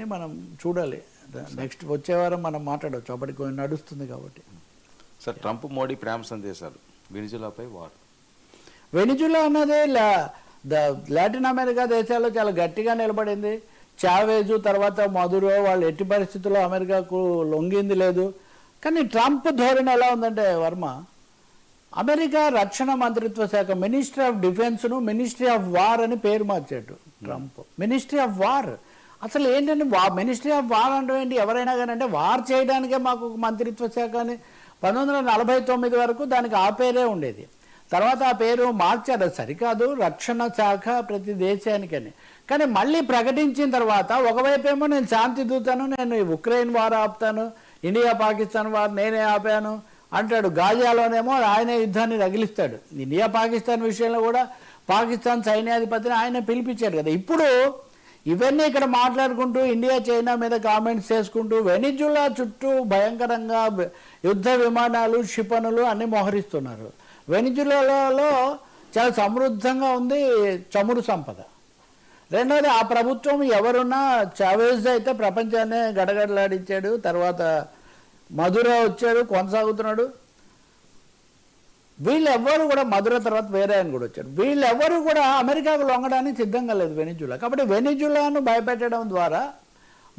ఇవన్నీ మనం చూడాలి. నెక్స్ట్ వచ్చే వారం మనం మాట్లాడవచ్చు, అప్పటికి నడుస్తుంది కాబట్టి. సార్, ట్రంప్ మోడీ ప్రేమ సందేశాలు వెనిజులాపై వార్. వెనిజులా అన్నది లాటిన్ అమెరికా దేశాల్లో చాలా గట్టిగా నిలబడింది. చావేజు తర్వాత మదురో వాళ్ళు ఎట్టి పరిస్థితుల్లో అమెరికాకు లొంగింది లేదు. కానీ ట్రంప్ ధోరణి ఎలా ఉందంటే వర్మ, అమెరికా రక్షణ మంత్రిత్వ శాఖ మినిస్ట్రీ ఆఫ్ డిఫెన్స్ను మినిస్ట్రీ ఆఫ్ వార్ అని పేరు మార్చాడు ట్రంప్. మినిస్ట్రీ ఆఫ్ వార్ అసలు ఏంటంటే మినిస్ట్రీ ఆఫ్ వార్ అంటే ఏంటి? ఎవరైనా కానీ అంటే వార్ చేయడానికే మాకు మంత్రిత్వ శాఖ అని 1949 వరకు దానికి ఆ పేరే ఉండేది. తర్వాత ఆ పేరు మార్చారు. సరికాదు, రక్షణ శాఖ ప్రతి దేశానికని. కానీ మళ్ళీ ప్రకటించిన తర్వాత ఒకవైపేమో నేను శాంతి దూతను, నేను ఉక్రెయిన్ వార్ ఆపుతాను, ఇండియా పాకిస్తాన్ వార్ నేనే ఆపాను అంటాడు. గాజాలోనేమో ఆయనే యుద్ధాన్ని రగిలిస్తాడు. ఇండియా పాకిస్తాన్ విషయంలో కూడా పాకిస్తాన్ సైన్యాధిపతిని ఆయన పిలిపించాడు కదా. ఇప్పుడు ఇవన్నీ ఇక్కడ మాట్లాడుకుంటూ ఇండియా చైనా మీద కామెంట్స్ చేసుకుంటూ వెనిజులా చుట్టూ భయంకరంగా యుద్ధ విమానాలు క్షిపణులు అన్నీ మోహరిస్తున్నారు. వెనిజులాలో చాలా సమృద్ధంగా ఉంది చమురు సంపద. రెండోది ఆ ప్రభుత్వం ఎవరున్నా, చావేజ్ అయితే ప్రపంచాన్నే గడగడలాడించాడు, తర్వాత మధుర వచ్చాడు కొనసాగుతున్నాడు. వీళ్ళెవ్వరు కూడా మధుర తర్వాత వేరే ఆయన కూడా వచ్చాడు. వీళ్ళెవ్వరూ కూడా అమెరికాకు లొంగడానికి సిద్ధంగా లేదు వెనిజులా. కాబట్టి వెనిజులాను భయపెట్టడం ద్వారా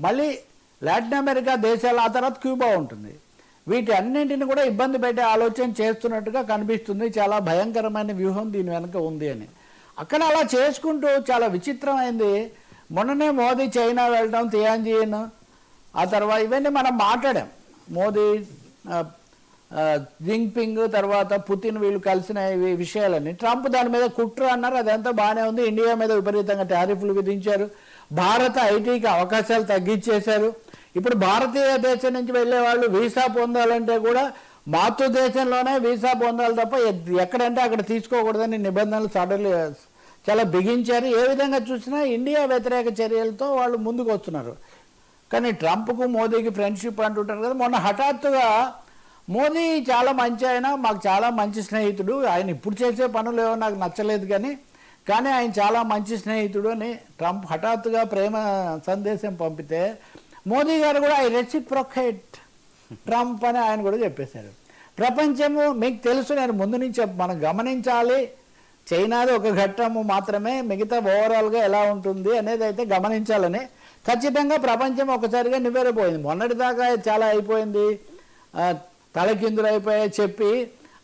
మళ్ళీ లాటిన్ అమెరికా దేశాలు, ఆ తర్వాత క్యూబా ఉంటుంది, వీటి అన్నింటిని కూడా ఇబ్బంది పెట్టే ఆలోచన చేస్తున్నట్టుగా కనిపిస్తుంది. చాలా భయంకరమైన వ్యూహం దీని వెనక ఉంది అని. అక్కడ అలా చేసుకుంటూ చాలా విచిత్రమైంది. మొన్ననే మోదీ చైనా వెళ్ళడం, తియాన్జిన్, ఆ తర్వాత ఇవన్నీ మనం మాట్లాడాం. మోదీ, జింగ్పింగ్, తర్వాత పుతిన్ వీళ్ళు కలిసిన విషయాలన్నీ. ట్రంప్ దాని మీద కుట్ర అన్నారు, అదంతా బాగానే ఉంది. ఇండియా మీద విపరీతంగా టారిఫ్లు విధించారు, భారత ఐటీకి అవకాశాలు తగ్గించేశారు. ఇప్పుడు భారతీయ దేశం నుంచి వెళ్ళే వాళ్ళు వీసా పొందాలంటే కూడా మాతృ దేశంలోనే వీసా పొందాలి తప్ప ఎక్కడంటే అక్కడ తీసుకోకూడదని నిబంధనలు సడన్గా చాలా బిగించారు. ఏ విధంగా చూసినా ఇండియా వ్యతిరేక చర్యలతో వాళ్ళు ముందుకు వస్తున్నారు. కానీ ట్రంప్కు మోదీకి ఫ్రెండ్షిప్ అంటుంటారు కదా. మొన్న హఠాత్తుగా మోదీ చాలా మంచి ఆయన, మాకు చాలా మంచి స్నేహితుడు, ఆయన ఇప్పుడు చేసే పనులు ఏవో నాకు నచ్చలేదు కానీ ఆయన చాలా మంచి స్నేహితుడు అని ట్రంప్ హఠాత్తుగా ప్రేమ సందేశం పంపితే మోదీ గారు కూడా ఐ రెసిప్రొకేట్ ట్రంప్ అని ఆయన కూడా చెప్పేశారు. ప్రపంచము మీకు తెలుసు, నేను ముందు నుంచి మనం గమనించాలి, చైనాది ఒక ఘట్టము మాత్రమే, మిగతా ఓవరాల్గా ఎలా ఉంటుంది అనేది అయితే గమనించాలని. ఖచ్చితంగా ప్రపంచం ఒకసారిగా నివ్వెరపోయింది. మొన్నటిదాకా చాలా అయిపోయింది, తలకిందులు అయిపోయాయి చెప్పి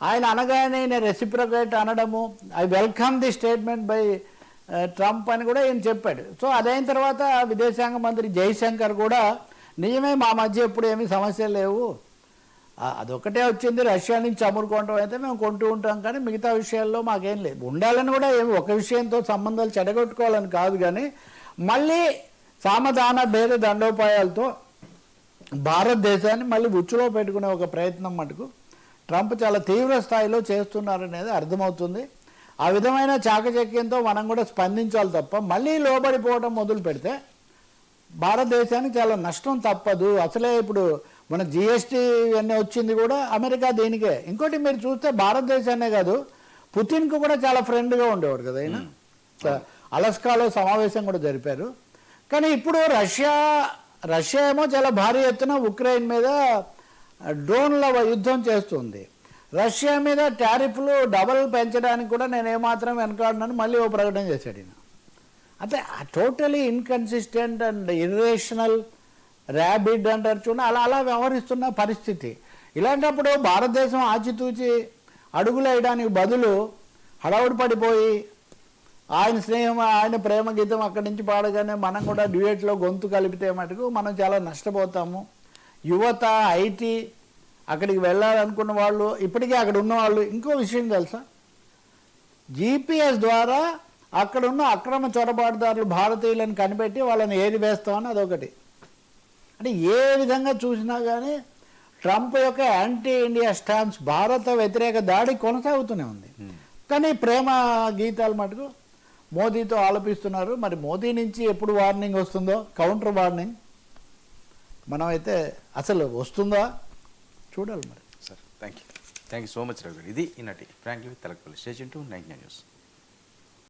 ఆయన అనగానే నేను రెసిప్రొకేట్ అనడము, I welcome the statement by Trump అని కూడా ఈయన చెప్పాడు. సో అదైన తర్వాత విదేశాంగ మంత్రి జైశంకర్ కూడా నిజమే మా మధ్య ఎప్పుడు ఏమీ సమస్యలు లేవు, అదొకటే వచ్చింది రష్యా నుంచి చమురుకోవటం అయితే మేము కొంటూ ఉంటాం, కానీ మిగతా విషయాల్లో మాకేం లేదు. ఉండాలని కూడా ఏమి ఒక విషయంతో సంబంధాలు చెడగొట్టుకోవాలని కాదు, కానీ మళ్ళీ సామధాన భేద దండోపాయాలతో భారతదేశాన్ని మళ్ళీ ఉచ్చులో పెట్టుకునే ఒక ప్రయత్నం మటుకు ట్రంప్ చాలా తీవ్ర స్థాయిలో చేస్తున్నారనేది అర్థమవుతుంది. ఆ విధమైన చాకచక్యంతో మనం కూడా స్పందించాలి తప్ప మళ్ళీ లోబడిపోవడం మొదలు పెడితే భారతదేశానికి చాలా నష్టం తప్పదు. అసలే ఇప్పుడు మన జిఎస్టీ ఇవన్నీ వచ్చింది కూడా అమెరికా దీనికే. ఇంకోటి మీరు చూస్తే భారతదేశాన్నే కాదు, పుతిన్కు కూడా చాలా ఫ్రెండ్గా ఉండేవాడు కదా ఆయన. అలస్కాలో సమావేశం కూడా జరిపారు. కానీ ఇప్పుడు రష్యా ఏమో చాలా భారీ ఎత్తున ఉక్రెయిన్ మీద డ్రోన్ల యుద్ధం చేస్తుంది. రష్యా మీద టారిఫ్లు డబల్ పెంచడానికి కూడా నేను ఏమాత్రం వెనకాడనని మళ్ళీ ఓ ప్రకటన చేశాడు ఈయన. అంటే totally inconsistent and irrational rabbit అంటారు చూడండి, అలా వ్యవహరిస్తున్న పరిస్థితి. ఇలాంటప్పుడు భారతదేశం ఆచితూచి అడుగులు వేయడానికి బదులు హడావుడి పడిపోయి ఆయన స్నేహం, ఆయన ప్రేమ గీతం అక్కడి నుంచి పాడగానే మనం కూడా డ్యూయెట్లో గొంతు కలిపితే మటుకు మనం చాలా నష్టపోతాము. యువత, ఐటీ, అక్కడికి వెళ్ళాలనుకున్న వాళ్ళు, ఇప్పటికీ అక్కడ ఉన్నవాళ్ళు, ఇంకో విషయం తెలుసా, జీపీఎస్ ద్వారా అక్కడున్న అక్రమ చొరబాటుదారులు భారతీయులను కనిపెట్టి వాళ్ళని ఏరి వేస్తామని అదొకటి. అంటే ఏ విధంగా చూసినా కానీ ట్రంప్ యొక్క యాంటీ ఇండియా స్టాన్స్, భారత వ్యతిరేక దాడి కొనసాగుతూనే ఉంది. కానీ ప్రేమ గీతాలు మటుకు మోదీతో ఆలపిస్తున్నారు. మరి మోదీ నుంచి ఎప్పుడు వార్నింగ్ వస్తుందో, కౌంటర్ వార్నింగ్ మనమైతే అసలు వస్తుందా చూడాలి మరి. Sir, thank you so much Ravi. ఇది ఈనాటి frankly with Telakapalli. Station to 99 news.